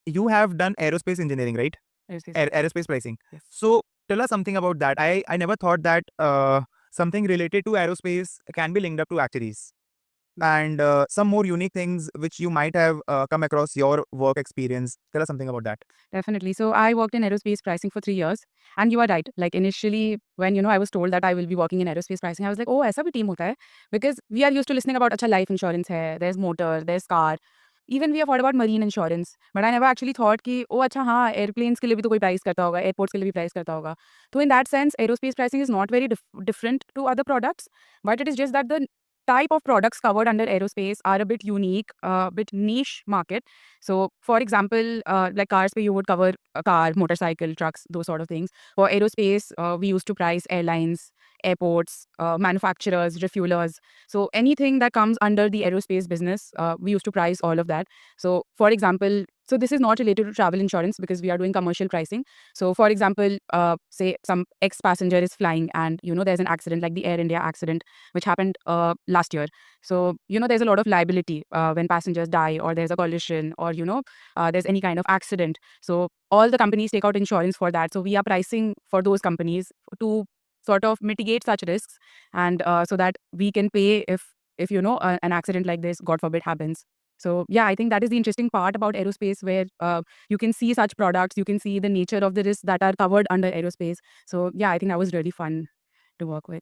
you have done aerospace engineering, right? Aerospace. Aerospace pricing. Yes. So tell us something about that. I never thought that something related to aerospace can be linked up to actuaries and some more unique things which you might have come across your work experience. Tell us something about that. Definitely. So I worked in aerospace pricing for 3 years, and you are right. Like initially, when I was told that I will be working in aerospace pricing, I was like, oh, ऐसा भी team होता है? Because we are used to listening about अच्छा life insurance है, there's motor, there's car. Even we have heard about marine insurance, but I never actually thought कि oh अच्छा हाँ airplanes के लिए भी तो कोई price करता होगा, airports के लिए भी price करता होगा. So in that sense, aerospace pricing is not very different to other products, but it is just that the type of products covered under aerospace are a bit unique, a bit niche market. So, for example, like cars, where you would cover a car, motorcycle, trucks, those sort of things. For aerospace, we used to price airlines, airports, manufacturers, refuelers. So, anything that comes under the aerospace business, we used to price all of that. So, for example, so this is not related to travel insurance because we are doing commercial pricing. So, for example, say some ex-passenger is flying and there's an accident like the Air India accident which happened last year. So, there's a lot of liability when passengers die or there's a collision or, there's any kind of accident. So, all the companies take out insurance for that. So, we are pricing for those companies to sort of mitigate such risks and so that we can pay if an accident like this, God forbid, happens. So, yeah, I think that is the interesting part about aerospace where you can see such products, you can see the nature of the risks that are covered under aerospace. So, yeah, I think that was really fun to work with.